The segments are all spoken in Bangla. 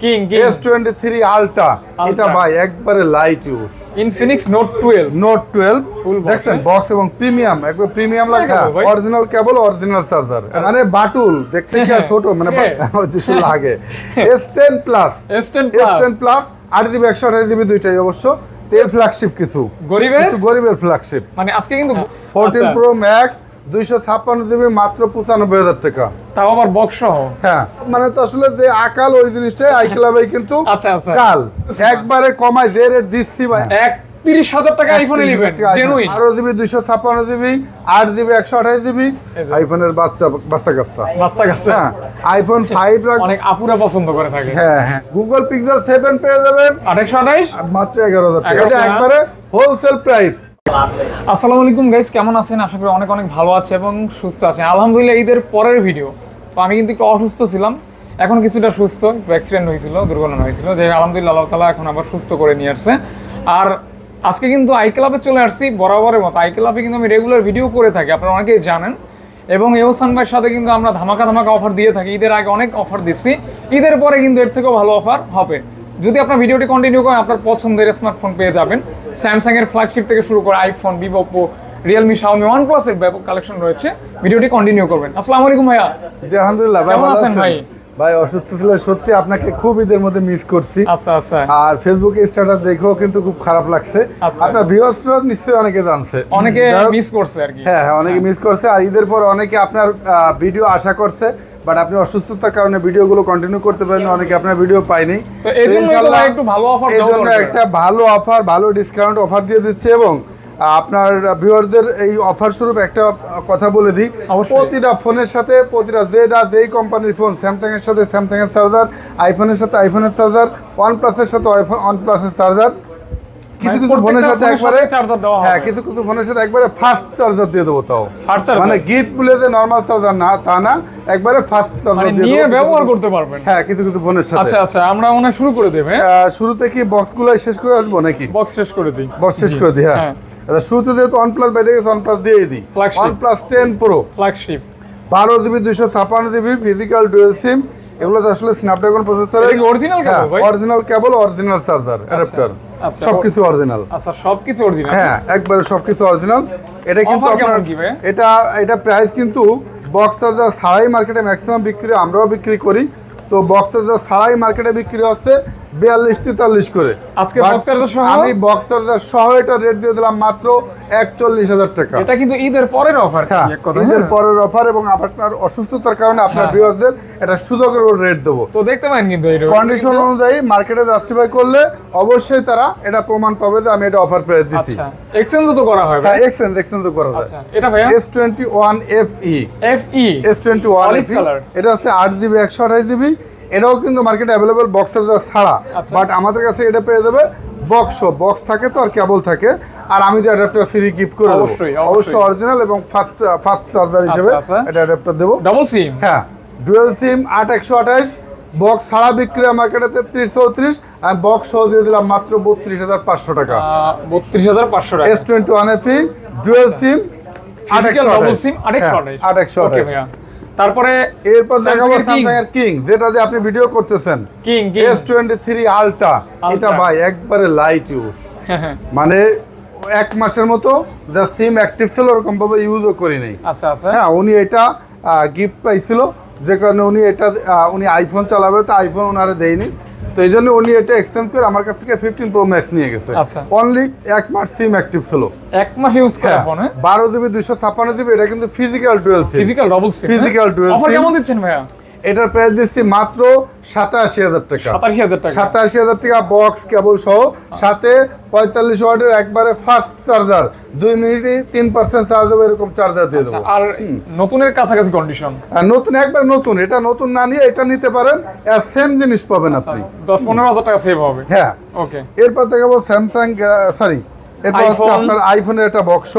কিং S23 আলট্রা, এটা ভাই একবারে লাইট ইউজ। ইনফিনিক্স নোট 12 দেখছেন বক্স এবং প্রিমিয়াম, একবার প্রিমিয়াম লেখা, অরিজিনাল কেবল, অরিজিনাল চার্জার, মানে বাটুল দেখতে কি ছোট মানে কিছু লাগে। S10 প্লাস 8GB 128GB দুইটাই অবশ্য তেল ফ্ল্যাগশিপ, কিছু গরিবের ফ্ল্যাগশিপ। মানে আজকে কিন্তু 14 Pro Max 256GB মাত্র 95,000 টাকা, তাও আবার বক্স সহ। হ্যাঁ মানে তো আসলে যে আকাল ওই জিনিসটাই আইক্লাবে কিন্তু কাল একবারে কমায় যে রেট দিচ্ছি ভাই 30,000 টাকা iPhone 11 genuine 12GB 256GB 8GB 128GB আইফোনের বাচ্চা কাচ্চা। হ্যাঁ আইফোন 5 অনেক আপুরা পছন্দ করে থাকে। হ্যাঁ Google Pixel 7 পেয়ে যাবেন 828 মাত্র 11,000 টাকা, একবারে হোলসেল প্রাইস। আসসালামু আলাইকুম গাইস, কেমন আছেন? আশা করি অনেক ভালো আছে এবং সুস্থ আছেন। আলহামদুলিল্লাহ ঈদের পরের ভিডিও। তো আমি কিন্তু একটু অসুস্থ ছিলাম, এখন কিছুটা সুস্থ, একটু অ্যাক্সিডেন্ট হয়েছিল, দুর্ঘটনা হয়েছিল, যে আলহামদুলিল্লাহ আল্লাহ তাআলা এখন আবার সুস্থ করে নিয়ে আসছে। আর আজকে কিন্তু আইক্লাবে চলে আসছি বরাবরের মতো। আইক্লাবে কিন্তু আমি রেগুলার ভিডিও করে থাকি, আপনারা অনেকেই জানেন। এবং এহসান ভাইয়ের সাথে কিন্তু আমরা ধামাকা অফার দিয়ে থাকি। ঈদের আগে অনেক অফার দিচ্ছি, ঈদের পরে কিন্তু এর থেকেও ভালো অফার হবে। যদি আপনার ভিডিওটি কন্টিনিউ করেন, আপনার পছন্দের স্মার্টফোন পেয়ে যাবেন। স্যামসাং এর ফ্ল্যাগশিপ থেকে শুরু করে iPhone, Vivo, Oppo, Realme, Xiaomi, OnePlus এর ব্যাপক কালেকশন রয়েছে। ভিডিওটি কন্টিনিউ করবেন। আসসালামু আলাইকুম ভাইয়া। জি আলহামদুলিল্লাহ, কেমন আছেন ভাই? ভাই অসুস্থ ছিল সত্যি, আপনাকে খুব ঈদের মধ্যে মিস করছি। আচ্ছা। আর ফেসবুকে স্ট্যাটাস দেখেও কিন্তু খুব খারাপ লাগছে। আপনার ভিউয়ার্সরা নিশ্চয়ই অনেকে জানছে, অনেকে মিস করছে আর কি। হ্যাঁ অনেকে মিস করছে। আর ঈদের পর অনেকে আপনার ভিডিও আশা করছে, বাট আপনি অসুস্থতার কারণে ভিডিওগুলো কন্টিনিউ করতে পারেন, অনেকে আপনার ভিডিও পায়নি। তো ইনশাআল্লাহ একটু ভালো অফার এই জন্য একটা ভালো অফার, ভালো ডিসকাউন্ট অফার দিয়ে দিচ্ছে। এবং আপনার ভিউয়ারদের এই অফার স্বরূপ একটা কথা বলে দিই, প্রতিটা ফোনের সাথে প্রতিটা যেই কোম্পানির ফোন, স্যামসাং এর সাথে স্যামসাং এর চার্জার, আইফোনের সাথে আইফোনের চার্জার, OnePlus এর সাথে OnePlus এর চার্জার, কিছু ফোনের সাথে একবারে চার্জার দেওয়া হবে। হ্যাঁ কিছু ফোনের সাথে একবারে ফাস্ট চার্জার দিয়ে দেবো, তাও মানে গিফট বলে যে নরমাল চার্জার না তা না, একবারে ফাস্ট চার্জার দিয়ে নিয়ে ব্যবহার করতে পারবেন। হ্যাঁ কিছু ফোনের সাথে। আচ্ছা আমরা মনে শুরু করে দেব। শুরুতে কি বক্সগুলো শেষ করে আসবো নাকি? বক্স শেষ করে দিই। বক্স শেষ করে দিই। হ্যাঁ আচ্ছা, শুরুতে যেহেতু OnePlus বাইরে গেছে, OnePlus দিয়ে দিই। OnePlus 10 Pro flagship 12GB 256GB physical dual sim, এগুলো আসলে স্ন্যাপড্রাগন প্রসেসরের অরিজিনাল কেবল ভাই, original cable, original charger, adapter, সবকিছু অরিজিনাল। আচ্ছা সবকিছু অরিজিনাল, হ্যাঁ একবারে সবকিছু অরিজিনাল। এটা কিন্তু আপনার এটা প্রাইস কিন্তু বক্স চার্জার ছাড়াই মার্কেটে ম্যাক্সিমাম বিক্রি, আমরাও বিক্রি করি। তো বক্স চার্জার ছাড়াই মার্কেটে বিক্রি হচ্ছে 42-43 করে। আজকে বক্স চার্জার সহ আমি বক্স চার্জার সহ এটা রেট দিয়ে দিলাম মাত্র 41,000 টাকা। এটা কিন্তু ঈদের পরের অফার। হ্যাঁ ঈদের পরের অফার, এবং আপনার অসুস্থতার কারণে আপনার ভিউয়ারদের এটা সুযোগের রেট দেবো। তো দেখতে পারেন কিন্তু এই কন্ডিশন অনুযায়ী মার্কেটে জাস্টিফাই করলে অবশ্যই তারা এটা প্রমাণ পাবে যে আমি এটা অফার প্রাইস দিচ্ছি। আচ্ছা এক্সচেঞ্জ তো করা হয়? হ্যাঁ এক্সচেঞ্জ করা যায়। আচ্ছা এটা ভাই S21 FE S21 FE, এটা হচ্ছে 8GB 128GB। এটাও কিন্তু মার্কেটে অ্যাভেলেবল বক্স চার্জার ছাড়া, বাট আমাদের কাছে এটা পেয়ে যাবে বক্স থাকে তো আর কেবল থাকে। আর আমি যে অ্যাডাপ্টার ফ্রি গিফট করে দেব, অবশ্যই অরিজিনাল এবং ফাস্ট চার্জার হিসেবে এটা অ্যাডাপ্টার দেব। ডাবল সিম, হ্যাঁ ডুয়াল সিম 8128, বক্স ছাড়া বিক্রি মার্কেটে 33-34, আমি বক্স সহ দিয়ে দিলাম মাত্র 32,500 টাকা। 32,500 টাকা। S21 FE dual SIM 828। ওকে ভাইয়া, তারপরে এরপর দেখাবো স্যামসাং এর কিং, যেটা দিয়ে আপনি ভিডিও করতেছেন, কিং S23 আলট্রা। এটা ভাই একবারে লাইট ইউজ, মানে এক মাসের মতো যা সিম অ্যাক্টিভ ছিল ওরকম ভাবে ইউজও করি নাই। আচ্ছা হ্যাঁ উনি এটা গিফট পাইছিল, যে কারণে উনি আইফোন চালাবে, তো আইফোন ওনারে দেয়নি, তো এই জন্য উনি এটা এক্সচেঞ্জ করে আমার কাছ থেকে 15 Pro Max নিয়ে গেছে। অনলি এক মাস সিম অ্যাক্টিভ ছিল, এক মাস ইউজ করার পরে 12GB 256GB। এটা কিন্তু ফিজিক্যাল ডুয়াল সিম, ফিজিক্যাল ডাবল সিম, ফিজিক্যাল ডুয়াল সিম। অফার কেমন দিচ্ছেন ভাইয়া? এটার প্রাইস দিচ্ছি মাত্র 87,000 টাকা। 87,000 টাকা বক্স কেবল সহ, সাথে 45 ওয়াটের একবারে ফাস্ট চার্জার, 2 মিনিটে 3% চার্জ হবে, এরকম চার্জার দিয়ে দেবো। আর নতুনের কাছাকাছি কন্ডিশন, নতুন একবার নতুন, এটা নতুন না নিয়ে এটা নিতে পারেন, সেম জিনিস পাবেন আপনি, 10-15,000 টাকা সেভ হবে। হ্যাঁ ওকে। এরপর দেখাবো স্যামসাং এরপর হচ্ছে আপনার আইফোনের একটা box,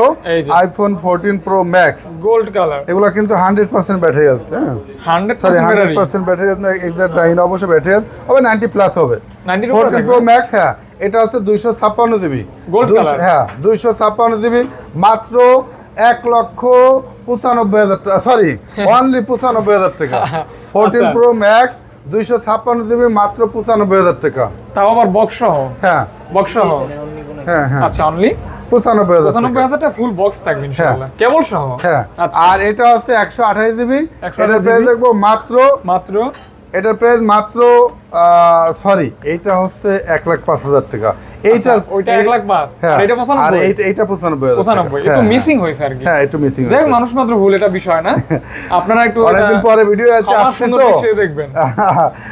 iPhone 14 Pro Max gold colour. এগুলা কিন্তু 100% ব্যাটারি আছে। হ্যাঁ 100% ব্যাটারি আছে, এক্সাক্ট জানি না অবশ্য ব্যাটারি হবে 90 প্লাস হবে। 14 Pro Max, হ্যাঁ এটা আছে 256GB গোল্ড কালার। হ্যাঁ 256GB মাত্র 1,95,000 টাকা, সরি অনলি 95,000 টাকা। 14 Pro Max 256 জিবি মাত্র 95,000 টাকা। তাও আবার বক্স সহ। হ্যাঁ বক্স সহ। হ্যাঁ হ্যাঁ আচ্ছা অনলি 95,000 টাকা। 95,000 টাকা ফুল বক্স থাকবে ইনশাআল্লাহ, কেবল সহ। হ্যাঁ আচ্ছা। আর এটা হচ্ছে 128 জিবি, 128 এটার প্রাইস দেখবো মাত্র এটার প্রাইস মাত্র সরি এইটা হচ্ছে 1,05,000 টাকা। এইটার ওইটা 1,05,000 হ্যাঁ, আর এটা 95 আর এইটা 95,000 95 একটু মিসিং হয়েছে আর কি। হ্যাঁ একটু মিসিং যাই হোক, হয়েছে। মানুষ মাত্র ভুল, এটা বিষয় না। আপনারা একটু অনেকদিন পরে ভিডিও আসছে তো দেখবেন।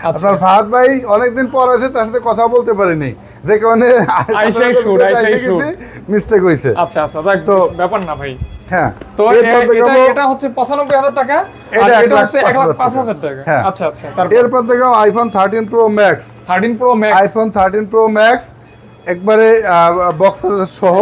আপনার ফাহাদ ভাই অনেকদিন পর আছে, তার সাথে কথা বলতে পারিনি, যে কারণে মিস্টেক হয়েছে। আচ্ছা আচ্ছা, যাক তো ব্যাপার না ভাই। হ্যাঁ তো এটা হচ্ছে 95,000 টাকা, আর এটা হচ্ছে 1,05,000 টাকা। আচ্ছা আচ্ছা, এরপর দেখো iPhone 13 pro max. 13 pro max, iPhone 13 pro max একবারে বক্স সহ,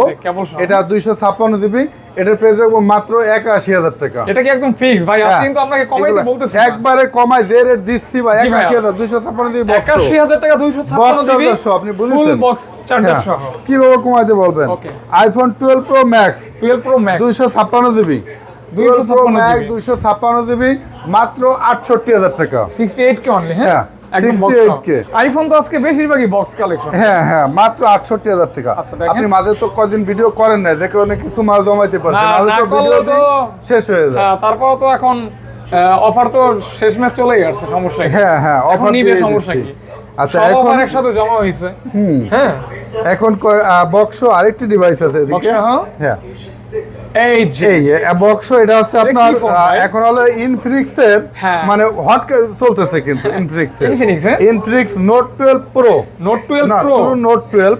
এটা 256 জিবি, এটার প্রাইস রাখবো মাত্র 81,000 টাকা। এটা কি একদম ফিক্স ভাই? আজকে কিন্তু আপনাকে কমাইতে বলতেছি, একবারে কমাই যে রেট দিচ্ছি ভাই 81,000 256 জিবি বক্স, 81,000 টাকা 256 জিবি আপনি বুঝেছেন, ফুল বক্স চার্জার সহ। কিভাবে কমাইতে বলবেন? IPhone 12 pro max, 12 pro max 256 GB, 256 GB মাত্র 68,000 টাকা। 68 কে অনলি। হ্যাঁ 68K আইফোন তো আজকে বেশিরভাগই বক্স কালেকশন। হ্যাঁ হ্যাঁ মাত্র 68,000 টাকা। আপনি মাঝে তো কদিন ভিডিও করেন না, দেখে অনেক কিছু মাল জমাইতে পারছেন, মাঝে তো ভিডিও শেষ হয়ে যায়। হ্যাঁ তারপরও তো এখন অফার তো শেষ ম্যাচ চলেই আসছে, সমস্যা কি? হ্যাঁ হ্যাঁ অফার নিবে, সমস্যা কি? আচ্ছা এখন এখন একসাথে জমা হইছে। হ্যাঁ এখন বক্স আরেকটি ডিভাইস আছে এদিকে। হ্যাঁ এই যে বক্স, এটা হচ্ছে আপনার এখন হলো ইনফিনিক্স এর মানে হট চলতেছে কিন্তু ইনফিনিক্স এর Infinix note 12 pro, note 12 pro, note 12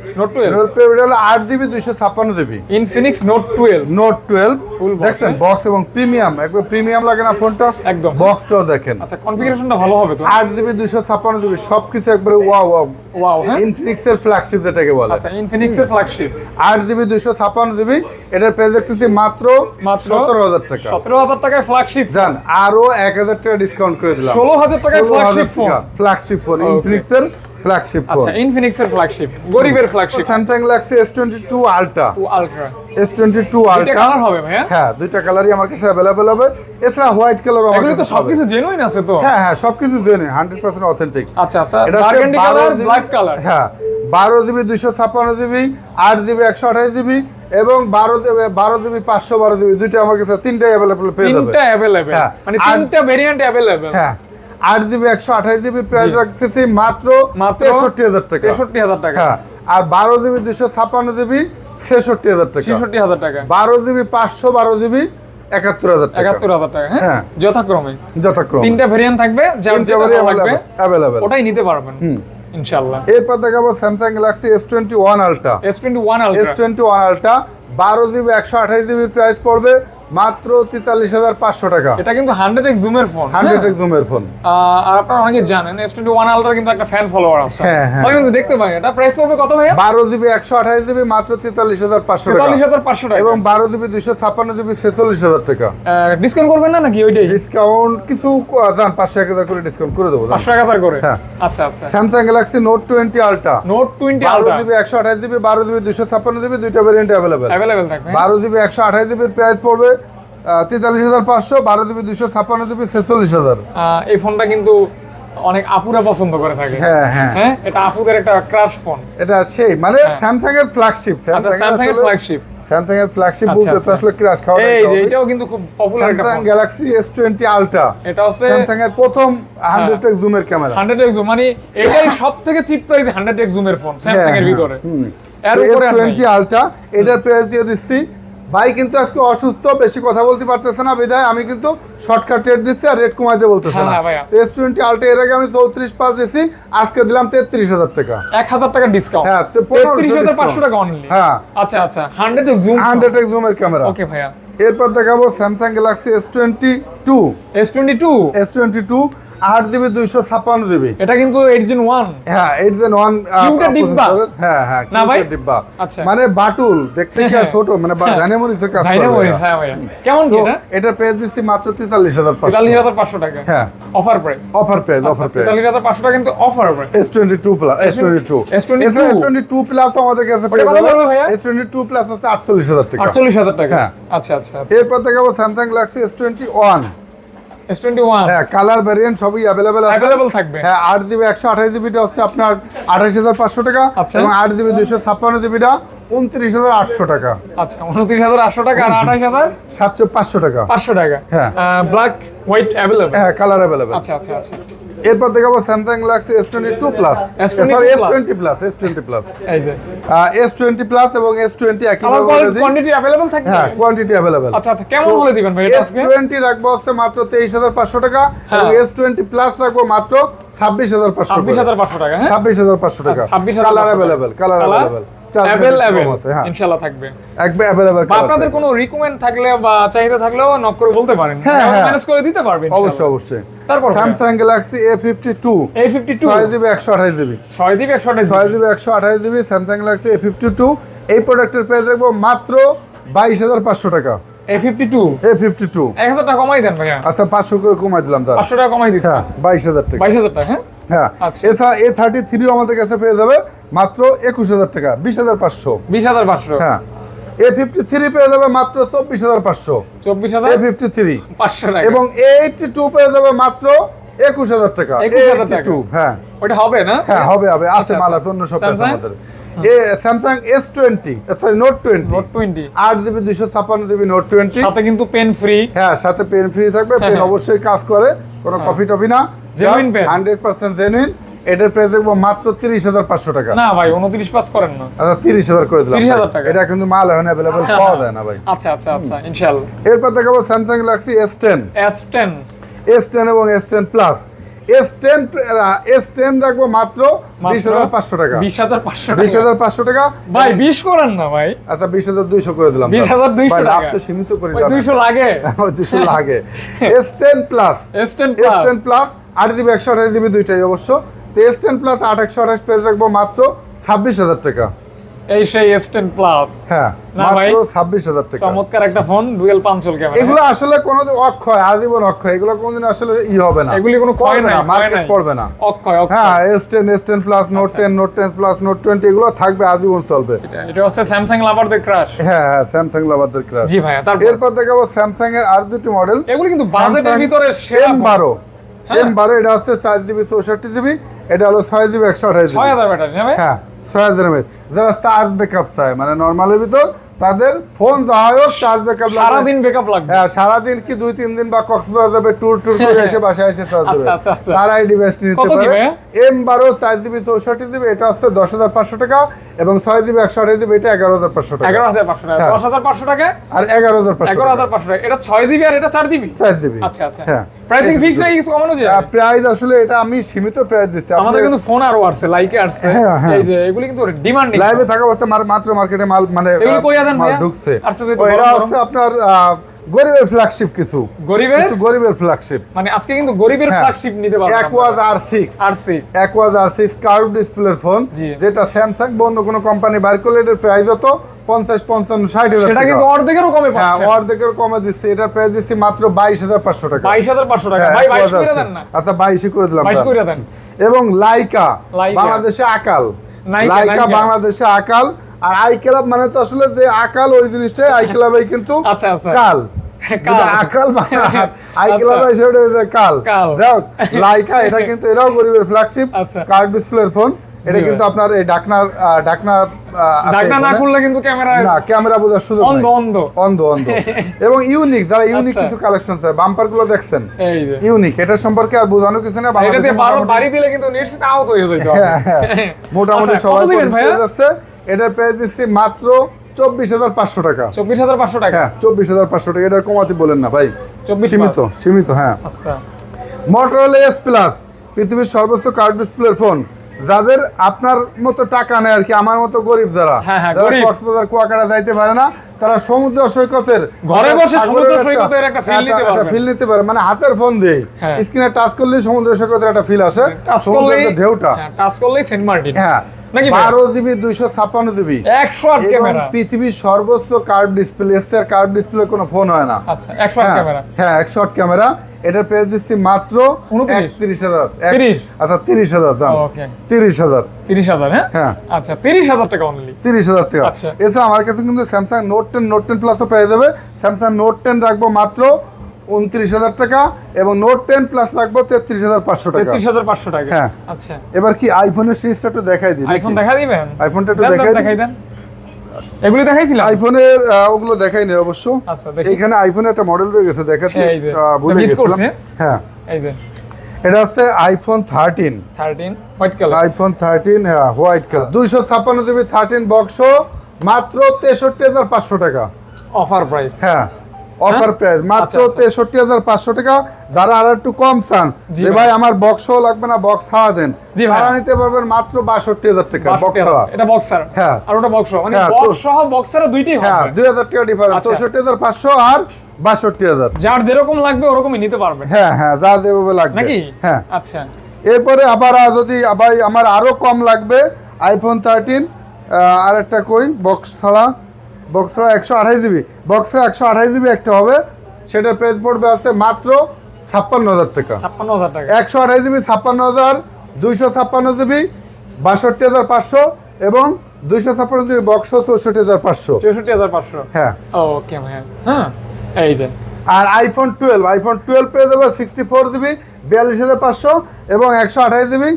এটা হলো 8GB 256 জিবি ইনফিনিক্স নোট 12 ফুল দেখছেন বক্স এবং প্রিমিয়াম, একবার প্রিমিয়াম লাগে না ফোনটা, একদম বক্সটাও দেখেন। আচ্ছা কনফিগারেশনটা ভালো হবে তো? 8GB 256 জিবি সবকিছু একবারে ওয়াও ওয়াও ওয়াও। হ্যাঁ ইনফিনিক্স এর ফ্ল্যাগশিপ যেটাকে বলে। আচ্ছা ইনফিনিক্স এর ফ্ল্যাগশিপ 8GB 256 জিবি, এটার প্রাইস দেখতেছি মাত্র 17,000 টাকা। 17,000 টাকায় ফ্ল্যাগশিপ জান, আরো 1,000 টাকা ডিসকাউন্ট করে দিলাম, 16,000 টাকায় flagship phone. Flagship phone Infinix এর ফ্ল্যাগশিপ ফোন। আচ্ছা ইনফিনিক্স এর ফ্ল্যাগশিপ, গরিবের flagship. Samsung Galaxy S22 ultra, S22 ultra দুইটা কালার হবে ভাইয়া? হ্যাঁ দুইটা কালারই আমার কাছে अवेलेबल হবে, এছাড়া হোয়াইট কালার আমার কাছে তো সবকিছু জেনুইন আছে তো? হ্যাঁ হ্যাঁ সবকিছু জেনুইন 100% অথেন্টিক। আচ্ছা আচ্ছা, বার্গেন্ডি কালার, ব্ল্যাক কালার। হ্যাঁ 12GB 256GB, 8GB 128GB এবং 12GB 512GB, দুইটা আমার কাছে তিনটাই अवेलेबल পেয়ে যাবেন। তিনটা अवेलेबल, মানে তিনটা ভেরিয়েন্ট अवेलेबल। হ্যাঁ 8GB 128GB প্রাইস রাখতেছি মাত্র 63,000 টাকা। 63,000 টাকা। হ্যাঁ আর 12GB 256GB 66,000 টাকা। 66,000 টাকা। 12GB 512GB 71,000 টাকা। 71,000 টাকা। হ্যাঁ যথাক্রমে তিনটা ভেরিয়েন্ট থাকবে, যেটা লাগবে अवेलेबल ওটাই নিতে পারবেন ইনশাআল্লাহ। এরপর দেখাবো Samsung Galaxy S21 ultra. S21 ultra 12GB 128GB price পড়বে মাত্র 43,500 টাকা। এটা কিন্তু 100x জুমের ফোন, 100x জুমের ফোন। আর আপনারা অনেকে জানেন S21 আলট্রা কিন্তু একটা ফ্যান ফলোয়ার আছে। তাই কিন্তু দেখতে পাই এটা প্রাইস পড়বে কত ভাইয়া? 12GB 128GB মাত্র 43,500 টাকা। 43,500 টাকা এবং 12GB 256GB 46,000 টাকা। ডিসকাউন্ট করবেন না নাকি ওইটাই? ডিসকাউন্ট কিছু জান 500-1000 করে ডিসকাউন্ট করে দেব। 500-1000 করে? আচ্ছা আচ্ছা। Samsung Galaxy note 20 ultra, note 20 ultra 12GB 128GB 12GB 256GB দুইটা ভেরিয়েন্ট अवेलेबल থাকবে। 12GB 128GB প্রাইস পড়বে 43,500, 12GB 256GB 46,000। এই ফোনটা কিন্তু অনেক আপুরা পছন্দ করে থাকে। হ্যাঁ হ্যাঁ হ্যাঁ, এটা আপুদের একটা ক্রাশ ফোন। এটা সেই মানে স্যামসাং এর ফ্ল্যাগশিপ, স্যামসাং এর ফ্ল্যাগশিপ, স্যামসাং এর ফ্ল্যাগশিপ বলতে আসলে ক্রাশ খাওয়া। এই যে এটাও কিন্তু খুব পপুলার একটা phone, Samsung Galaxy S20 ultra. এটা হচ্ছে স্যামসাং এর প্রথম 100x জুমের ক্যামেরা। 100x জুম মানে এটাই সবথেকে চিপ প্রাইস 100x জুমের ফোন স্যামসাং এর ভিতরে। এর উপরে S20 আলট্রা এটার প্রাইস দিয়ে দিচ্ছি ভাই, কিন্তু আজকে অসুস্থ, বেশি কথা বলতে পারতেছে না, বিধায় আমি কিন্তু শর্টকাট রেট দিচ্ছি আর রেট কমাইতে বলতেছে না। S20 আলট্রা এর আগে আমি 34,500 দিছি, আজকে দিলাম 33,000 টাকা। 1,000 টাকা ডিসকাউন্ট। হ্যাঁ 33,500 টাকা অনলি। হ্যাঁ আচ্ছা আচ্ছা, 100x জুম, 100x জুমের ক্যামেরা। ওকে ভাইয়া। এরপর দেখাবো Samsung Galaxy S22 8GB 256GB। এটা কিন্তু 8 Gen 1। হ্যাঁ 8 Gen 1 প্রসেসর। হ্যাঁ হ্যাঁ না ভাই ডিব্বা, আচ্ছা মানে বাটুল দেখতে কি ছোট, মানে ডাইনামোনিক্সের কাজ করে। ডাইনামোনিক্স, হ্যাঁ ভাই। কেমন কি এটা প্রাইস দিচ্ছি মাত্র 43,500। 43,500 টাকা। হ্যাঁ অফার প্রাইস। 43,500 টাকা কিন্তু offer price. S22 plus, S22 plus আমাদের কাছে পেয়ে যাবেন। S22 প্লাস আছে 48,000 টাকা। 48,000 টাকা। আচ্ছা আচ্ছা। এরপর দেখাবো স্যামসাং গ্যালাক্সি S21 S21 হ্যাঁ, কালার ভেরিয়েন্ট সবই अवेलेबल আছে। अवेलेबल থাকবে। হ্যাঁ, 8GB 128GB টা হচ্ছে আপনার 28500 টাকা আচ্ছা। এবং 8GB 256GB টা 29800 টাকা। আচ্ছা 29800 টাকা আর 28000 500 টাকা। 500 টাকা। হ্যাঁ। Black white available. হ্যাঁ, কালার अवेलेबल। আচ্ছা আচ্ছা আচ্ছা। এরপর দেখাবো Samsung Galaxy S22 plus, S22 sorry plus। S20 plus, S20 plus. এই যে S20 প্লাস এবং S20 একই আমার ভাবে দিই। কোয়ান্টিটি अवेलेबल থাকবে। হ্যাঁ, কোয়ান্টিটি अवेलेबल। আচ্ছা আচ্ছা কেমন হলে দিবেন ভাই এটা আজকে? S20 রাখবো হচ্ছে মাত্র 23500 টাকা হ্যাঁ। এবং S20 প্লাস রাখবো মাত্র 26500 টাকা। 26500 টাকা হ্যাঁ 26500 টাকা। 26500 কালার अवेलेबल, কালার अवेलेबल। হ্যাঁ, ইনশাআল্লাহ থাকবে। একবার अवेलेबल। বা আপনাদের কোনো রিকমেন্ড থাকলে বা চাহিদা থাকলেও নক করে বলতে পারেন। হ্যাঁ, হ্যাঁ। ম্যানেজ করে দিতে পারবেন অবশ্যই অবশ্যই। তারপর Samsung Galaxy A52 A52 6GB 128GB 6GB 128GB 6GB 128GB Samsung Galaxy A52 এই প্রোডাক্টের প্রাইস রাখবো মাত্র 22500 টাকা। A52 A52 1000 টাকা কমাই দেন ভাইয়া। আচ্ছা 500 করে কমাই দিলাম তার। 500 টাকা কমাই দিচ্ছি। হ্যাঁ, 22000 টাকা। 22000 টাকা হ্যাঁ হ্যাঁ, আচ্ছা। এছাড়া A33 আমাদের কাছে পেয়ে যাবে মাত্র 21000 টাকা, 20500। 20500 হ্যাঁ, A53 পেয়ে যাবে মাত্র 24500। 24000 A53 500 টাকা এবং A82 পেয়ে যাবে মাত্র 21000 টাকা। 21000 টাকা। A82 হ্যাঁ ওটা হবে না? হ্যাঁ হবে আছে আচ্ছা, মাল আচ্ছা। আছে অন্য সব আছে Samsung? আমাদের। Samsung S20 sorry note 20 note 20 8GB 256GB note 20 সাথে কিন্তু পেন ফ্রি। হ্যাঁ, সাথে পেন ফ্রি থাকবে। পেন হ্যাঁ। অবশ্যই কাজ করে, কোনো কপি টপি না, Genuine pen। 100% জেনুইন। এটার প্রাইস রাখবো মাত্র 30500 টাকা। না ভাই 29 পাস করেন না। আচ্ছা 30000 করে দিলাম। 30000 টাকা। এটা কিন্তু মাল এখন अवेलेबल পাওয়া যায় না ভাই। আচ্ছা আচ্ছা আচ্ছা ইনশাআল্লাহ। এরপর দেখাবো Samsung Galaxy S10 S10 S10 এবং S10 প্লাস। S10 রাখবো মাত্র 20500 টাকা। 20500 টাকা 20500 টাকা ভাই 20 করেন না ভাই। আচ্ছা 20200 করে দিলাম। 20200 ভাই, লাভ টাকা। তো সীমিত করে ওই দিলাম। 200 লাগে। ওই 200 লাগে। S10 plus, S10 plus S10 plus 8GB 128GB দুইটাই অবশ্য। তো S10 প্লাস 8/128 পেজ রাখবো মাত্র 26000 টাকা। এই সেই S10 প্লাস হ্যাঁ, না ভাই, মাত্র 26000 টাকা। চমৎকার একটা ফোন, ডুয়াল পাঞ্চল ক্যামেরা। এগুলো আসলে কোনোদিন অক্ষয়, আজীবন অক্ষয়। এগুলো কোনোদিন আসলে হবে না, এগুলি কোনো ক্ষয় পড়বে নাই, না, ক্ষয় মার্কেট নাই। পড়বে না। অক্ষয় হ্যাঁ, S10 plus, note 10, note 10 plus, note 20 এগুলো থাকবে, আজীবন চলবে। এটা হচ্ছে স্যামসাং লাভারদের ক্রাশ। হ্যাঁ হ্যাঁ, স্যামসাং লাভারদের ক্রাশ। জি ভাইয়া তারপর এরপর দেখাবো স্যামসাং এর আর দুটি মডেল। এগুলি কিন্তু বাজেটের ভিতরে সেরা ফোন। M12 হ্যাঁ। M12 এটা হচ্ছে 4GB 64GB, এটা হলো 6GB 128GB। 6000 ব্যাটারি না ভাই? হ্যাঁ 6000 mAh। যারা চার্জ ব্যাকআপ চায় মানে নরমালের ভিতর, তাদের ফোন যাই হোক চার্জ ব্যাকআপ সারা দিন ব্যাকআপ লাগবে। হ্যাঁ, সারাদিন কি 2-3 দিন বা কক্সবাজার যাবে ট্যুর করে এসে বাসায় এসে চার্জ দেবে, আচ্ছা, আচ্ছা। তারা এই ডিভাইসটি নিতে কত কি পারে। ভাইয়া? M12 4GB 64GB এটা হচ্ছে 10500 টাকা এবং 6GB 128GB এটা 11500 টাকা। 11500 টাকা। হ্যাঁ। 10500 টাকা আর 11500 টাকা 11500 টাকা। এটা 6GB আর এটা 4GB। 4GB। আচ্ছা আচ্ছা হ্যাঁ, প্রাইসিং ফিক্স নাই, কিছু কমানো যায়? প্রাইস আসলে এটা আমি সীমিত প্রাইস দিচ্ছি। আমাদের কিন্তু ফোন আরো আসছে, লাইকে আসছে। হ্যাঁ, হ্যাঁ। এই যে এগুলি কিন্তু ডিমান্ডিং। লাইভে থাকা অবস্থায় মাত্র মার্কেটে মাল মানে এগুলো কইয়া দেন মাল ভাইয়া? ঢুকছে। আসছে যেহেতু এটা গরম হচ্ছে আপনার গরিবের ফ্ল্যাগশিপ কিছু গরিবের গরিবের ফ্ল্যাগশিপ। মানে আজকে কিন্তু গরিবের হ্যাঁ। ফ্ল্যাগশিপ নিতে পারবেন। Aquaz R6 R6 Aquaz R6 curve ডিসপ্লের ফোন, জি। যেটা স্যামসাং বা অন্য কোনো কোম্পানি বাইর করলে এটার প্রাইস হতো 50, 55, 60,000 সেটা টাকা। কিন্তু অর্ধেকেরও কমে হ্যাঁ, পাচ্ছেন। অর্ধেকের কমে দিচ্ছে। এটার প্রাইস দিচ্ছি মাত্র 22500 টাকা। 22500 টাকা। হ্যাঁ, ভাই Aquaz 22 করে R6 দেন না। আচ্ছা 22 করে দিলাম। 22 করে দেন। এবং লাইকা লাইকা। বাংলাদেশে আকাল, নাইকা, লাইকা নাইকা। বাংলাদেশে আকাল। আর আই ক্লাব মানে তো আসলে যে আকাল ওই জিনিসটাই আই ক্লাবে কিন্তু আচ্ছা, আচ্ছা। কাল। কাল। যেটা আকাল মানে আই আচ্ছা। ক্লাব হিসেবে কাল। কাল। যাও লাইকা এটা কিন্তু এটাও গরিবের ফ্ল্যাগশিপ আচ্ছা। কার্ড ডিসপ্লের ফোন। এটা জি কিন্তু ভাই। আপনার এই ডাকনা আছে ডাকনা না এখানে। খুললে কিন্তু ক্যামেরা না, ক্যামেরা বোঝার সুযোগ অন্ধ নাই। অন্ধ। অন্ধ অন্ধ। এবং ইউনিক, যারা ইউনিক আচ্ছা। কিছু কালেকশন চায়, বাম্পার গুলো দেখছেন এই যে ইউনিক, এটার সম্পর্কে আর বোঝানো কিছু না। এটা বাংলাদেশে দিয়ে বারো মোটামুটি- বাড়ি দিলে কিন্তু নিশ্চিত আউট হয়ে যেত। হ্যাঁ, হ্যাঁ। মোটামুটি আচ্ছা, সবাই কত দিবেন ভাইয়া? পরিচিত যাচ্ছে। এটার প্রাইস দিচ্ছি মাত্র 24500 টাকা। 24500 টাকা। হ্যাঁ 24500 টাকা। এটা কমাতে বলেন না ভাই, 24 সীমিত সীমিত। হ্যাঁ, আচ্ছা Motorola S Plus পৃথিবীর সর্বোচ্চ কার্ড ডিসপ্লের ফোন। যাদের আপনার মতো টাকা নেই আর কি, আমার মতো গরিব যারা, হ্যাঁ, হ্যাঁ, যারা গরিব। কক্সবাজার কুয়াকাটা যাইতে পারে না, তারা সমুদ্র সৈকতের ঘরে বসে সাগরের সমুদ্র সৈকতের একটা feel নিতে পারবেন। ফিল নিতে পারে। মানে হাতের ফোন দিয়ে হ্যাঁ। স্ক্রিনে টাচ করলে সমুদ্র সৈকতের একটা ফিল আসে, টাচ সমুদ্রের করলেই যে ঢেউটা। টাচ করলেই সেন্ট মার্টিন। হ্যাঁ, নাকি ভাই? 12GB 256GB 108 এবং ক্যামেরা। পৃথিবীর সর্বোচ্চ কার্ভ ডিসপ্লে। এর চেয়ে কার্ভ ডিসপ্লে কোনো ফোন হয় না। আচ্ছা 108 হ্যাঁ, ক্যামেরা। হ্যাঁ 108 ক্যামেরা। এটার প্রাইস দিচ্ছি মাত্র 29,000 31000। 30? আচ্ছা 30000 দাম। ওকে 30000। 30000 হ্যাঁ? হ্যাঁ আচ্ছা 30000 টাকা অনলি। 30000 টাকা। আচ্ছা। এছাড়া আমার কাছে কিন্তু স্যামসাং নোট 10 প্লাসও পেয়ে যাবে। স্যামসাং নোট 10 রাখবো মাত্র 29,000 টাকা এবং নোট 10 প্লাস রাখবো 33,500 টাকা। 33,500 টাকা। হ্যাঁ আচ্ছা, এবার কি আইফোনের সিরিজটা একটু দেখাই দিই। আইফোন দেখা দিবেন? আইফোনটা একটু দেন, দেখাই দেন। এগুলি দেখাইছিলাম? আইফোনের ওগুলো দেখাই নেই অবশ্য। আচ্ছা, দেখি। এখানে আইফোনের একটা মডেল রয়ে গেছে দেখাতে এই যে, ভুলে মিস গেছিলাম। করছে। হ্যাঁ, এই যে এটা হচ্ছে আইফোন 13 হোয়াইট কালার। আইফোন 13 হ্যাঁ হোয়াইট কালার 256 জিবি 13 বক্স মাত্র 63,500 টাকা অফার প্রাইস। হ্যাঁ অফার প্রাইস মাত্র আচ্ছা, আচ্ছা। 63,500 টাকা। যারা আর একটু কম চান জি যে ভাই। ভাই আমার বক্সও লাগবে না বক্স ছাড়া দেন, জি ভাই। তারা নিতে পারবেন মাত্র 62,000 টাকা বক্স ছাড়া। এটা বক্সার। হ্যাঁ। আর ওটা বক্স মানে হ্যাঁ, বক্স সহ বক্সারও দুইটাই হবে। হ্যাঁ 2,000 টাকা ডিফারেন্স, আচ্ছা। 64,500 আর 62,000। যার যেরকম লাগবে ওরকমই নিতে পারবে হ্যাঁ হ্যাঁ যা দেবে লাগবে নাকি? হ্যাঁ। আচ্ছা, এরপরে আবার যদি ভাই আমার আরো কম লাগবে আইফোন 13 আর একটা কই বক্স ছাড়া 128 জিবি বক্স ছাড়া 128 জিবি একটা হবে, সেটার প্রাইস পড়বে আছে মাত্র 56,000 টাকা। 56,000 টাকা। 128 জিবি 56,000, 256 জিবি 62,500 এবং 256 জিবি বক্স 64,500। 64,500। হ্যাঁ ওকে ভাই। হ্যাঁ, এই যে আর আইফোন 12 পেয়ে যাবে 64 জিবি 42,500 এবং 128 জিবি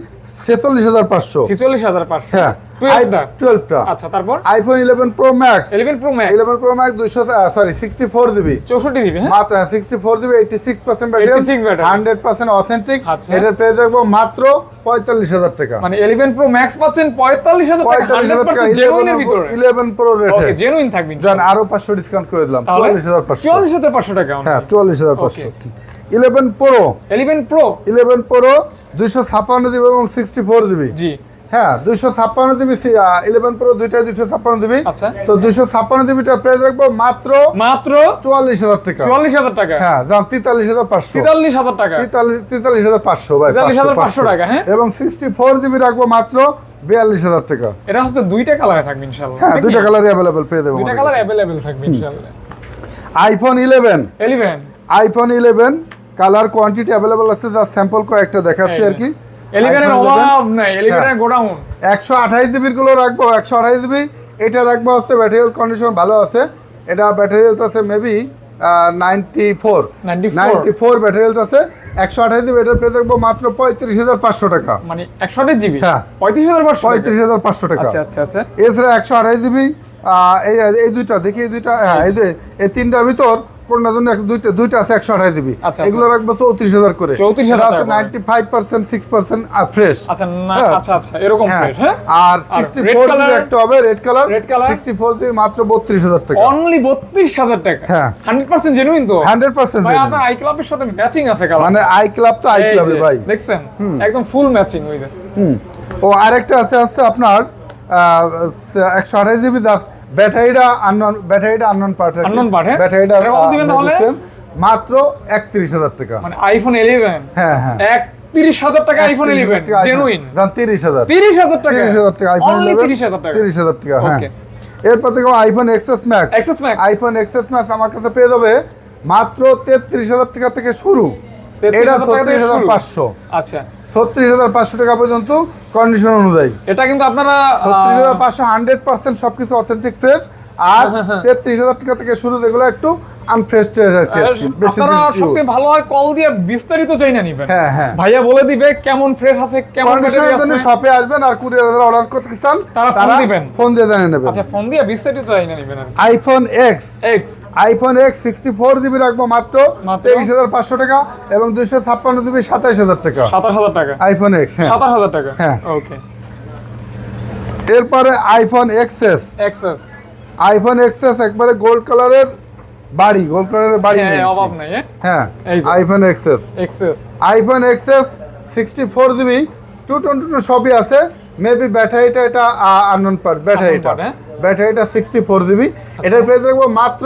46,500। 46,500। হ্যাঁ 12টা। আচ্ছা, তারপর iPhone 11 pro max 11 pro max 11 pro max 64 GB 64 GB. হ্যাঁ, মাত্র 64 জিবি 86% ব্যাটারি 86 ব্যাটারি। 100% অথেন্টিক। আচ্ছা। এটার প্রাইস রাখবো মাত্র 45,000 টাকা। মানে 11 প্রো ম্যাক্স পাচ্ছেন 45,000 টাকা 100% জেনুইন এর ভিতরে। 11 প্রো ওকে, রেটে জেনুইন থাকবেন। জান আরো 500 ডিসকাউন্ট করে দিলাম, তাহলে 44,500। 44,500 টাকা। হ্যাঁ 44,500। ওকে। 11 প্রো 11 প্রো 256 জিবি এবং 64 জিবি। জি। হ্যাঁ 256 জিবি 11 প্রো দুইটাই 256 জিবি। আচ্ছা। তো 256 জিবিটার প্রাইস রাখবো মাত্র 44,000 টাকা। 44,000 টাকা। হ্যাঁ জান 43,500। 43,000 টাকা। 43,500 ভাই 43,500 টাকা। হ্যাঁ, এবং 64 জিবি রাখবো মাত্র 42,000 টাকা। এটা হচ্ছে দুইটা কালারে থাকবে ইনশাআল্লাহ। হ্যাঁ নাকি? দুইটা কালারই अवेलेबल পেয়ে দেবো। দুইটা কালার अवेलेबल থাকবে ইনশাআল্লাহ। আইফোন 11 11 কালার কোয়ান্টিটি अवेलेबल আছে, যা স্যাম্পল কয়েকটা দেখাচ্ছি আর কি। 11 এর iPhone অভাব নাই, 11 হ্যাঁ। এর গোডাউন। 128 জিবির গুলো রাখবো 128 জিবি। এটা রাখবো হচ্ছে ব্যাটারি হেলথ কন্ডিশন ভালো আছে, এটা ব্যাটারি হেলথ আছে মেবি 94 ব্যাটারি হেলথ আছে। 128 জিবি এটার প্রাইস রাখবো মাত্র 35,500 টাকা। মানে 128 জিবি হ্যাঁ। 35,500 35,500 টাকা। আচ্ছা আচ্ছা আচ্ছা। এছাড়া 128 জিবি এই দুইটা দেখি, এই দুইটা হ্যাঁ এই তিনটার ভিতর কোনটার জন্য দুইটা আছে 128 জিবি। আচ্ছা, এগুলো রাখবো 34,000 করে। 34,000 টাকা। 95% 6% ফ্রেশ। আচ্ছা না, হ্যাঁ। আচ্ছা আচ্ছা এরকম হ্যাঁ। প্রাইস। হ্যাঁ, আর আর 64 red জিবি color- একটা হবে red colour. red color? 64 GB মাত্র 32,000 টাকা। অনলি 32,000 টাকা। হ্যাঁ। 100% জেনুইন তো 100% ভাই। genuine। আপনার আই ক্লাবের সাথে ম্যাচিং আছে কালার। মানে আই ক্লাব তো আই এই ক্লাবে যে, ভাই। দেখছেন একদম ফুল ম্যাচিং ওই যে। ও আরেকটা আছে আপনার 128 জিবি ব্যাটারিটা আননোন পার্ট। Unknown part, হ্যাঁ? ব্যাটারিটা এটা কত দিবেন তাহলে? মাত্র 31,000 টাকা। মানে আইফোন 11 হ্যাঁ হ্যাঁ 31,000 টাকা আইফোন 11 জেনুইন। জান 30,000 30,000 টাকা। 30,000 টাকা আইফোন অনলি 11 30,000 টাকা। 30,000 টাকা। হ্যাঁ ওকে। এরপর থেকে iPhone XS max iPhone XS max আমার কাছে পেয়ে যাবে মাত্র 33,000 টাকা থেকে শুরু। এটা 36,500। আচ্ছা, 36,500 টাকা পর্যন্ত কন্ডিশন অনুযায়ী। এটা কিন্তু আপনারা 36,500 100% সবকিছু অথেন্টিক ফ্রেশ। আর 33,000 টাকা থেকে শুরু, যেগুলো একটু আনফ্রেশ আর কি, বেশি আপনারা দিন use। সবথেকে ভালো হয় কল দিয়ে বিস্তারিত চাই না নিবেন। হ্যাঁ হ্যাঁ ভাইয়া বলে দিবে কেমন ফ্রেশ আছে, কেমন ব্যাটারি কন্ডিশনের জন্য আছে। শপে আসবেন আর কুরিয়ার যারা অর্ডার করতে চান তারা ফোন দিবেন। ফোন দিয়ে জানিয়ে নেবেন। আচ্ছা, ফোন দিয়ে বিস্তারিত চাই না নিবেন। আইফোন এক্স এক্স 64 জিবি রাখবো মাত্র মাত্র 23,500 টাকা এবং 256 জিবি 27,000 টাকা। 27,000 টাকা। আইফোন এক্স হ্যাঁ 27,000 টাকা। হ্যাঁ। ওকে। এরপরে আইফোন এক্সএস এক্সএস একবারে গোল্ড কালারের বাড়ি হ্যাঁ, নেই। অভাব নাই। হ্যাঁ এই যে। IPhone XS XS iPhone XS 64 GB 222 সবই আছে। মেবি ব্যাটারিটা এটা আননোন পার্ট। ব্যাটারিটা part, হ্যাঁ। 64 জিবি। এটার প্রাইস রাখবো মাত্র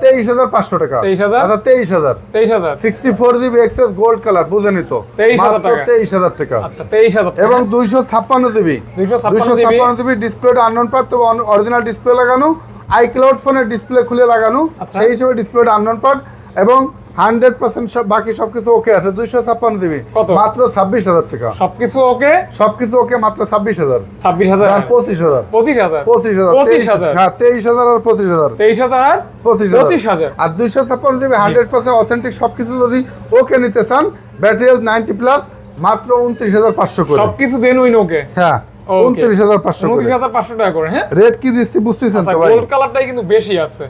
23,500 টাকা। 23,000? আচ্ছা 23,000। 23,000। 64 জিবি এক্সএস গোল্ড কালার বুঝেনি তো 23,000 মাত্র টাকা। 23,000 টাকা। আচ্ছা, 23,000 টাকা। এবং 256 জিবি 256 জিবি ডিসপ্লেটা আননোন পার্ট, তবে অরিজিনাল ডিসপ্লে লাগানো। আইক্লাউড ফোনের ডিসপ্লে খুলে লাগানো, আচ্ছা। সেই হিসেবে ডিসপ্লেটা আননোন পার্ট। এবং 100% সব বাকি সবকিছু ওকে আছে 256 জিবি কত? মাত্র 26000 টাকা। সবকিছু ওকে, সবকিছু ওকে মাত্র 26000। 26000 আর 25000 25000 25000 25000 হ্যাঁ 23000 আর 25000 23000 আর 25000 আর 256 জিবি 100% অথেন্টিক সবকিছু যদি ওকে নিতে চান ব্যাটারি হেলথ 90 প্লাস মাত্র 29500 করে। সবকিছু জেনুইন ওকে। হ্যাঁ 29500 করে। 29500 টাকা করে। হ্যাঁ রেট কি দিচ্ছি বুঝতেছেন আচ্ছা, তো ভাই? গোল্ড কালারটাই কিন্তু বেশি আছে।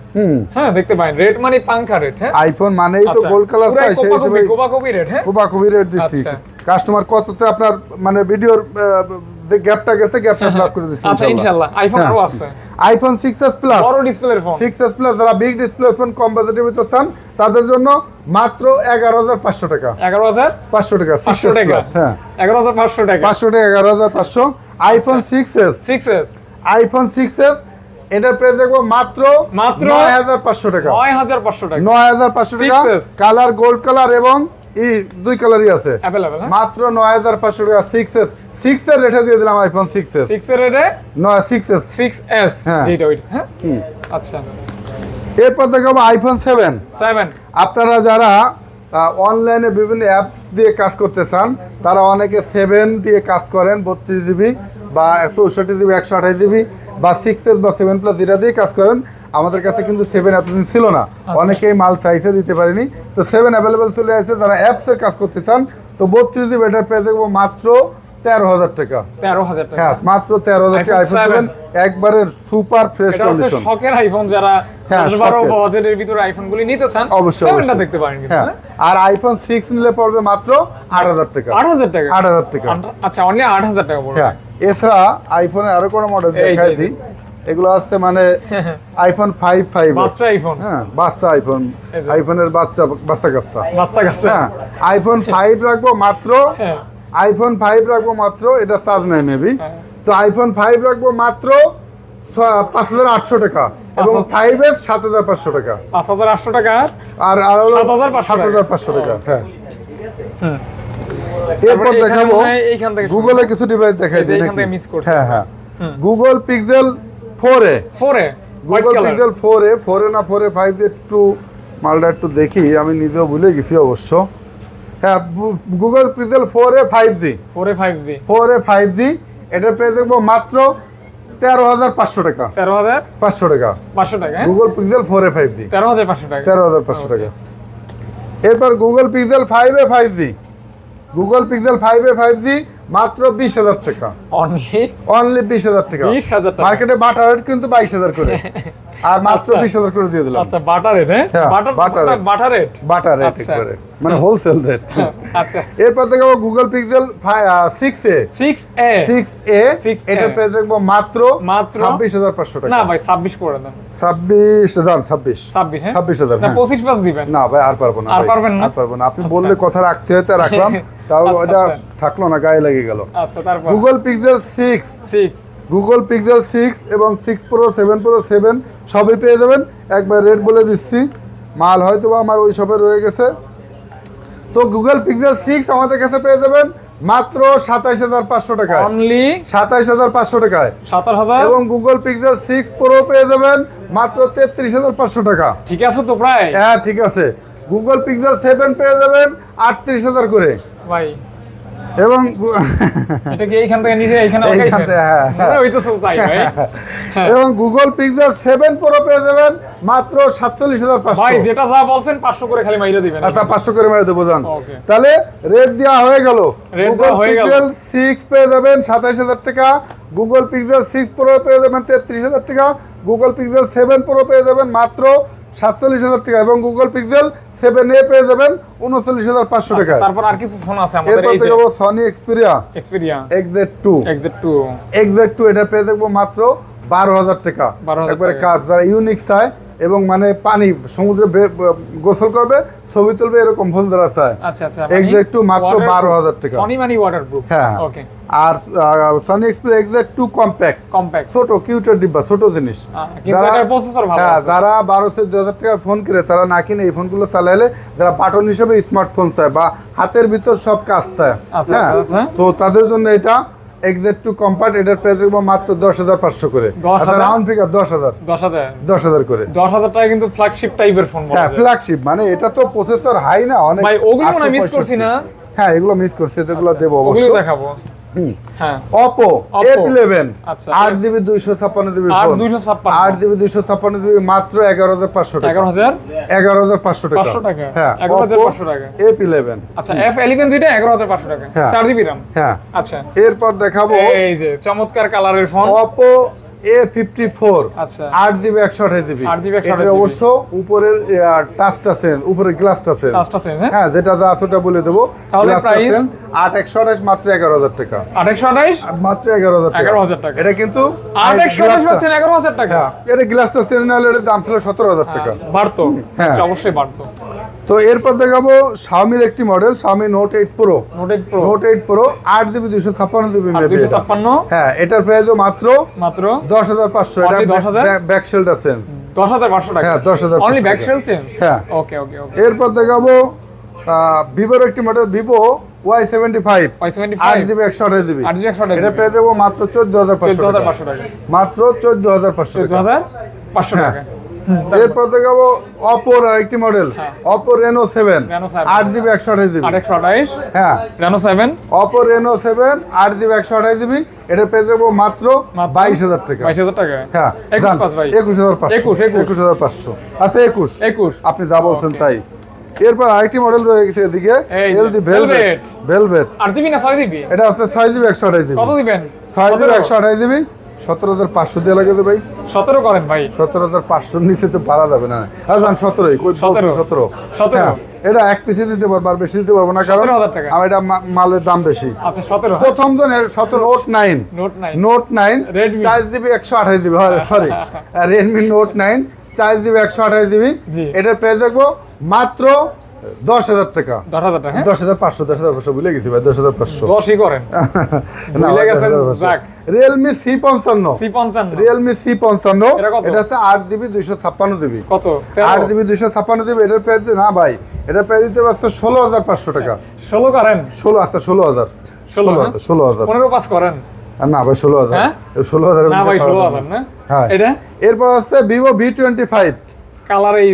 হ্যাঁ দেখতে পারেন রেট মানে পাঙ্কা রেট। হ্যাঁ আইফোন মানেই তো গোল্ড কালার চাই, সেই হিসেবে কোপাকপি রেট। হ্যাঁ কোপাকুপি রেট দিচ্ছি। আচ্ছা। কাস্টমার কততে আপনার মানে ভিডিওর যে গ্যাপটা গেছে গ্যাপটা ফিল আপ করে দিচ্ছি আচ্ছা ইনশাআল্লাহ। আইফোন আরো আছে। আইফোন 6s প্লাস বড় ডিসপ্লের ফোন। 6s প্লাস যারা বিগ ডিসপ্লে ফোন কম বাজেটের ভিতর চান তাদের জন্য মাত্র 11500 টাকা। 11500 টাকা 500 টাকা। হ্যাঁ 11500 টাকা। 500 টাকা 11500। IPhone 6s 6s iPhone 6s এটার প্রাইস দেখবো মাত্র 9500 টাকা। 9500 টাকা 9500 টাকা। 6s কালার গোল্ড কালার এবং দুই কালারই আছে अवेलेबल। মাত্র 9500 টাকা। 6s 6 এর রেটে দিয়ে দিলাম আইফোন 6s 6 এর রেটে 6s 6s হ্যাঁ। যেটা ওইটা। হ্যাঁ আচ্ছা এরপর দেখাবো আইফোন 7। 7 আপনারা যারা অনলাইনে বিভিন্ন অ্যাপস দিয়ে কাজ করতে চান তারা অনেকে 7 দিয়ে কাজ করেন 32 জিবি বা 64 জিবি 128 জিবি বা 6s বা 7 প্লাস এটা দিয়ে কাজ করেন। আমাদের কাছে কিন্তু 7 এতদিন ছিল না, অনেকেই মাল চাইছে দিতে পারিনি, তো 7 অ্যাভেলেবেল চলে আসছে। যারা অ্যাপসের কাজ করতে চান তো 32 জিবি এটার প্রাইস দেখবো মাত্র 13000 টাকা। 13000 টাকা। হ্যাঁ মাত্র 13000 টাকা আইফোন 7 একবারে সুপার ফ্রেশ এটা হচ্ছে কন্ডিশন। শখের আইফোন, যারা হ্যাঁ, 10-12 শখের। বাজেটের ভিতরে আইফোনগুলি নিতে চান অবশ্যই 7টা অবশ্যই। দেখতে পারেন কিন্তু। হ্যাঁ হ্যাঁ আর আইফোন 6 নিলে পড়বে মাত্র 8000 টাকা। 8000 টাকা। 8000 টাকা। আচ্ছা অনলি 8000 টাকা পড়বে। হ্যাঁ এছাড়া আইফোনে আরো কোনো মডেল এই যে, দেখাই এই যে। দিই। এগুলো আছে মানে আইফোন 5 বাচ্চা আইফোন। হ্যাঁ বাচ্চা আইফোন, এই যে। আইফোনের বাচ্চা বাচ্চা কাচ্চা। বাচ্চা কাছে। হ্যাঁ আইফোন 5 রাখবো মাত্র, হ্যাঁ আইফোন 5 রাখবো মাত্র, এটা চার্জ নেই মেবি, হ্যাঁ। তো আইফোন 5 রাখবো মাত্র 5800 টাকা এবং 5s 7500 টাকা 5800 টাকা। আর 7500 7500 টাকা। হ্যাঁ হুম এরপর তারপরে এখানে দেখাবো মনে হয় এইখান থেকে গুগলে কিছু ডিভাইস দেখাই এই যে দিই এইখান নাকি? থেকে miss করছি। হ্যাঁ হ্যাঁ হুম। Google Pixel 4a 4 A white Google কালার। পিক্সেল 4a না 4a 5 একটু মালটা একটু দেখি, আমি নিজেও ভুলে গেছি অবশ্য। হ্যাঁ গুগল পিক্সেল 4a 5G 4 এ 5G 4a 5G এটার প্রাইস দেখবো মাত্র 13500 টাকা। 13500 টাকা টাকা। হ্যাঁ গুগল পিক্সেল 4a 5G 13500 টাকা। 13500 টাকা। এরপর Google pixel 5a 5G Google pixel 5a 5G মাত্র 20000 টাকা। অনলি 20000 টাকা। 20000 টাকা। মার্কেটে বাটার রেট কিন্তু 22000 করে, আর মাত্র আচ্ছা। 20000 করে দিয়ে দিলাম। আচ্ছা বাটার রেট। হ্যাঁ হ্যাঁ, butter butter rate। Butter rate. Butter rate আচ্ছা। করে মানে হোলসেল রেট। আচ্ছা এরপর দেখো Google pixel 6a 6a 6a এটার প্রাইস দেখবো মাত্র 26500 টাকা। না ভাই 26 করে দেন। 26000 26 হ্যাঁ 26000 না হ্যাঁ। 25 প্লাস দিবেন। না ভাই আর পারবো না আর ভাই, পারবেন না? আর পারবো না। আপনি আচ্ছা। বললে কথা রাখতে হতে রাখলাম, তাও আচ্ছা, এটা আচ্ছা। থাকলো না, গায়ে লেগে গেল। আচ্ছা তারপর গুগল পিক্সেল 6 গুগল পিক্সেল 6 এবং 6 প্রো 7 প্রো 7 সবই পেয়ে যাবেন। একবার রেট বলে দিচ্ছি, মাল হয়তো বা আমার ওই শপে রয়ে গেছে। তো গুগল পিক্সেল 6 আমাদের কাছে পেয়ে যাবেন মাত্র 27500 টাকায়। অনলি 27500 টাকায়। 27000। এবং গুগল পিক্সেল 6 প্রো পেয়ে যাবেন মাত্র 33500 টাকা। ঠিক আছে তো প্রায়। হ্যাঁ ঠিক আছে। গুগল পিক্সেল 7 পেয়ে যাবেন 38000 করে। ভাই এবং এটা কি এইখান থেকে নিচে এইখানে এইখান লাগাইছেন? থেকে, হ্যাঁ, হ্যাঁ। মনে হইতেছে তাই ভাই। হ্যাঁ। এবং গুগল পিক্সেল 7 প্রো পেয়ে যাবেন মাত্র ভাই 47500। যেটা যা বলছেন 500 করে খালি মাইরা দিবেন। আচ্ছা 500 করে মেরে দেবো জান। ওকে। তাহলে রেট দেওয়া হয়ে গেল। রেট গুগল দেওয়া হয়ে গেল। পিক্সেল 6 পেয়ে যাবেন 27000 টাকা। গুগল পিক্সেল 6 প্রো পেয়ে যাবেন 33000 টাকা। গুগল পিক্সেল 7 প্রো পেয়ে যাবেন মাত্র 47000 টাকা এবং গুগল পিক্সেল 7a পেয়ে যাবেন 39500 টাকা। তারপর আর কিছু ফোন আছে আমাদের এরপর এই যে দেখবো Sony Xperia Xperia XZ2 XZ2 এটা পেয়ে দেখবো মাত্র 12000 টাকা। 12,000 একবারে টাকা। কাজ যারা ইউনিক চায় এবং মানে পানি সমুদ্রে গোসল করবে ছবি তুলবে এরকম ফোন যারা চায়। আচ্ছা আচ্ছা XZ2 মাত্র 12000 টাকা। সনি মানে ওয়াটারপ্রুফ। হ্যাঁ ওকে আর Sony Xperia XZ2 compact compact. ছোট কিউটের ডিব্বা, ছোট জিনিস। কিন্তু এটা প্রসেসর ভালো হ্যাঁ আছে। যারা 12,000 টাকা ফোন কিনে তারা না কিনে এই ফোনগুলো চালাইলে যারা বাটন হিসেবে স্মার্টফোন চায় বা হাতের ভিতর সব কাজ চায়, আচ্ছা, হ্যাঁ আচ্ছা। তো তাদের জন্য এটা এক্স2 কম্প্যাক্ট, এটার প্রাইস রাখবো মাত্র 10,500 করে। 10,000 আচ্ছা রাউন্ড ফিগার 10,000 10,000 করে। 10,000 টাকা কিন্তু ফ্ল্যাগশিপ টাইপের ফোন বলা হ্যাঁ যায়। ফ্ল্যাগশিপ মানে এটা তো প্রসেসর হাই না অনেক। ভাই ওগুলো মনে মিস 865 করছি না। হ্যাঁ এগুলো মিস করছি, এগুলো দেবো ওগুলো অবশ্যই। দেখাবো। হ্যাঁ Oppo A11 আচ্ছা 8GB 256GB আর ফোন, 256 8GB 256GB মাত্র 11,500 টাকা। 11,500 11,500 টাকা। হ্যাঁ 11,500 টাকা। A11 আচ্ছা F11 যেটা 11,500 টাকা। হ্যাঁ। 4GB RAM। হ্যাঁ আচ্ছা এরপর দেখাবো এই যে চমৎকার কালারের ফোন। Oppo A54 আচ্ছা 8GB 128GB। 8GB 128GB এটা অবশ্য উপরের টাচটা চেঞ্জ, উপরের গ্লাসটা চেঞ্জ। টাচটা চেঞ্জ হ্যাঁ। হ্যাঁ যেটা যা আছে ওটা বলে দেবো। তাহলে প্রাইস 8,128 মাত্র 11,000 টাকা। 828 মাত্র 11,000 টাকা। 11,000 টাকা। এটা কিন্তু 828 পাচ্ছেন 11,000 টাকা। হ্যাঁ এটা গ্লাসটা চেঞ্জ না হলে এর দাম ছিল 17,000 টাকা। বাড়তো। হ্যাঁ। আচ্ছা অবশ্যই বাড়তো। তো এরপর দেখাবো Xiaomi-র একটি model Xiaomi Note 8 Pro। Note 8 Pro Note 8 Pro 8GB 256GB আর 256 হ্যাঁ এটার প্রাইসও মাত্র মাত্র 10,500। এটা Only 10,000? Back শেলটা change. 10,500 টাকা। হ্যাঁ 10,500 অনলি ব্যাক টাকা। শেল চেঞ্জ। হ্যাঁ। ওকে ওকে ওকে। এরপর দেখাবো Vivo-র একটি model Vivo Y75 Y75 8GB 128GB। 8GB 128GB এটা প্রাইস দেবো মাত্র 14,500 টাকা। 14,500 টাকা। মাত্র 14,500 টাকা। 14,500 হ্যাঁ। টাকা। এরপর দেখাবো Oppo-র আরেকটি মডেল হ্যাঁ। Oppo Reno 7 Reno 7 8GB 128GB। 828 হ্যাঁ Reno 7 Oppo Reno 7 8GB 128GB। এটার প্রাইস দেবো মাত্র 22,000 টাকা। 22,000 টাকা। হ্যাঁ 21,500 ভাই। 21,500 21,500 21,500 আচ্ছা 21 21 আপনি যা বলছেন তাই। এরপর আরেকটি মডেল রয়ে গেছে এদিকে এই যে, LG Velvet। Velvet 8GB না 6GB? এটা আছে 6GB 128GB। কত দিবেন? 6GB 128GB 17,500 দিয়ে লাগে তো ভাই। 17 করেন ভাই। 17,500 নিচে তো পারা যাবে না। আজান 17ই কই 17 17। 17 হ্যাঁ, এটা এক পিসে দিতে পারবো আর বেশি দিতে পারবো না কারণ 17,000 টাকা। আমার এটা মালের দাম বেশি। আচ্ছা 17 প্রথম জন 17 Note 9 Note 9 Note 9 Redmi 4GB 128GB sorry Redmi Note 9 4GB 128GB। জি। এটার প্রাইস দেখবো মাত্র 10,000 টাকা। 10,000 টাকা হ্যাঁ? 10,500 ভুলে গেছি ভাই 10,500 10ই করেন। না, ভুলে গেছেন, 10,500 যাক। Realme C55 C55 Realme C55 এটা কত? এটা আছে 8GB 256GB। কত? 8GB 256GB এটার প্রাইস না ভাই, এটার প্রাইস দিতে পারছে 16,500 টাকা। 16 করেন। 16 আছে 16,000 16,000 16,000 15 পাস করেন। না ভাই 16,000 হ্যাঁ? 16,000 না ভাই 16,000 না। হ্যাঁ এটা এরপর আছে Vivo V25 কালার এই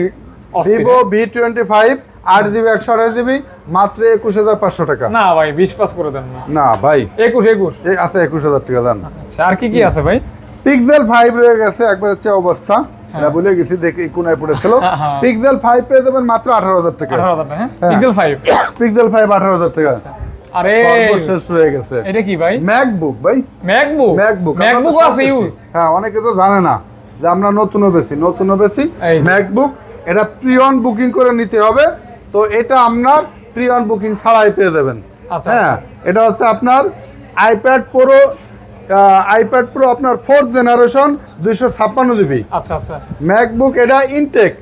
অস্থির। Vivo V25 8GB 128GB মাত্র 21,500 টাকা। না ভাই 20 পাস করে দেন না। না ভাই 21 এই আছে 21,000 টাকা দাম। আচ্ছা আর কি কি আছে ভাই? Pixel 5 রয়ে গেছে একবার হচ্ছে অবস্থা এটা ভুলে গেছি দেখি কোনায় পড়েছিল। হ্যাঁ। Pixel 5 পেয়ে যাবেন মাত্র 18,000 টাকা। 18,000 টাকা হ্যাঁ? হ্যাঁ। Pixel 5 Pixel 5 18,000 টাকা। আরে সর্বশেষ রয়ে গেছে এটা কি ভাই? MacBook ভাই। MacBook আমরা তো আছে সব ইউজ। বেশি। হ্যাঁ অনেকে তো জানে না যে আমরা নতুনও বেশি এই যে। MacBook এটা প্রি অন বুকিং করে নিতে হবে। তো এটা আপনার প্রি অন বুকিং ছাড়াই পেয়ে যাবেন। আচ্ছা, হ্যাঁ এটা হচ্ছে আপনার iPad Pro আপনার 4th জেনারেশন 256GB। আচ্ছা আচ্ছা MacBook এটা ইনটেক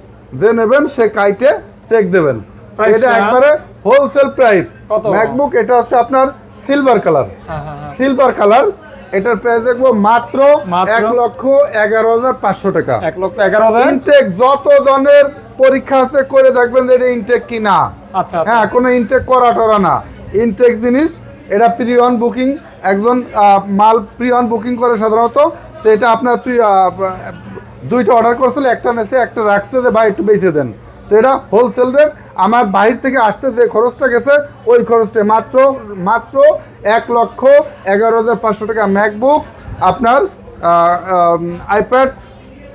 যে নেবেন সে কাইটে চেক দেবেন। Price এটা টা? একবারে হোলসেল প্রাইস। কত? MacBook এটা হচ্ছে আপনার সিলভার কালার। হ্যাঁ হ্যাঁ হ্যাঁ। সিলভার কালার এটার প্রাইস দেখবো মাত্র মাত্র? 1,11,500 টাকা। 1,11,000 ইনটেক যত ধরনের পরীক্ষা আছে করে দেখবেন যে এটা ইনটেক কি না। আচ্ছা আচ্ছা হ্যাঁ কোনো ইনটেক করা টরা না, ইনটেক জিনিস। এটা প্রি অন বুকিং একজন মাল প্রি অন বুকিং করে সাধারণত। তো এটা আপনার দুইটা অর্ডার করেছিল, একটা নেছে একটা রাখছে যে ভাই একটু বেঁচে দেন। তো এটা হোলসেল রেট। আমার বাইরে থেকে আসতে যে খরচটা গেছে ওই খরচটা মাত্র 1,11,500 টাকা। MacBook আপনার iPad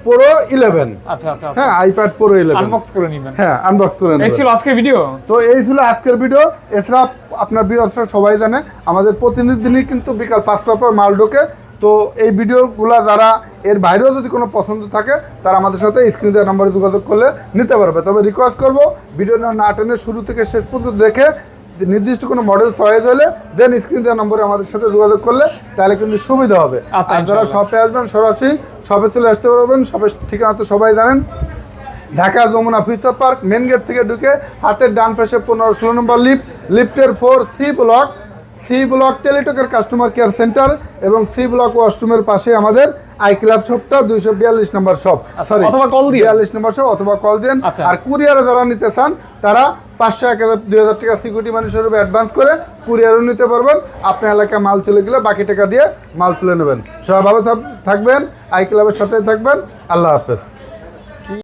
Pro 11 আচ্ছা আচ্ছা হ্যাঁ iPad Pro 11 আনবক্স করে নিবেন। হ্যাঁ আনবক্স করে এই নেবেন। ছিল আজকের ভিডিও। তো এই ছিল আজকের ভিডিও। এছাড়া আপনার ভিউয়ার্সরা সবাই জানে আমাদের প্রতিনিধিদিনই কিন্তু বিকাল 5টার পর মাল ঢোকে। তো এই ভিডিওগুলো যারা এর বাইরেও যদি কোনো পছন্দ থাকে তারা আমাদের সাথে স্ক্রিন দেওয়া নম্বরে যোগাযোগ করলে নিতে পারবে। তবে রিকোয়েস্ট করবো ভিডিও না টেনে শুরু থেকে শেষ পর্যন্ত দেখে যে নির্দিষ্ট কোনো মডেল চয়েস হলে দেন স্ক্রিন দেওয়া নম্বরে আমাদের সাথে যোগাযোগ করলে তাহলে কিন্তু সুবিধা হবে। আচ্ছা, আর যারা শপে আসবেন সরাসরি শপে চলে আসতে পারবেন। শপের ঠিকানা তো সবাই জানেন, Dhaka Jamuna future park main gate থেকে ঢুকে হাতের ডান পাশে 15-16 নম্বর লিফটের 4 সি ব্লক টেলিটকের কাস্টমার কেয়ার সেন্টার এবং সি ব্লক ওয়াশরুমের পাশে আমাদের আই ক্লাব শপটা 242 নম্বর শপ, সরি অথবা কল দিয়ে 42 নম্বর শপ, অথবা কল দেন। আচ্ছা। আর কুরিয়ারে যারা নিতে চান তারা 500, 1000, 2000 টাকা সিকিউরিটি মানি স্বরূপ অ্যাডভান্স করে কুরিয়ারও নিতে পারবেন। আপনার এলাকায় মাল চলে গেলে বাকি টাকা দিয়ে মাল তুলে নেবেন। সবাই ভালো থাকবেন, আই ক্লাবের সাথে থাকবেন। আল্লাহ হাফেজ।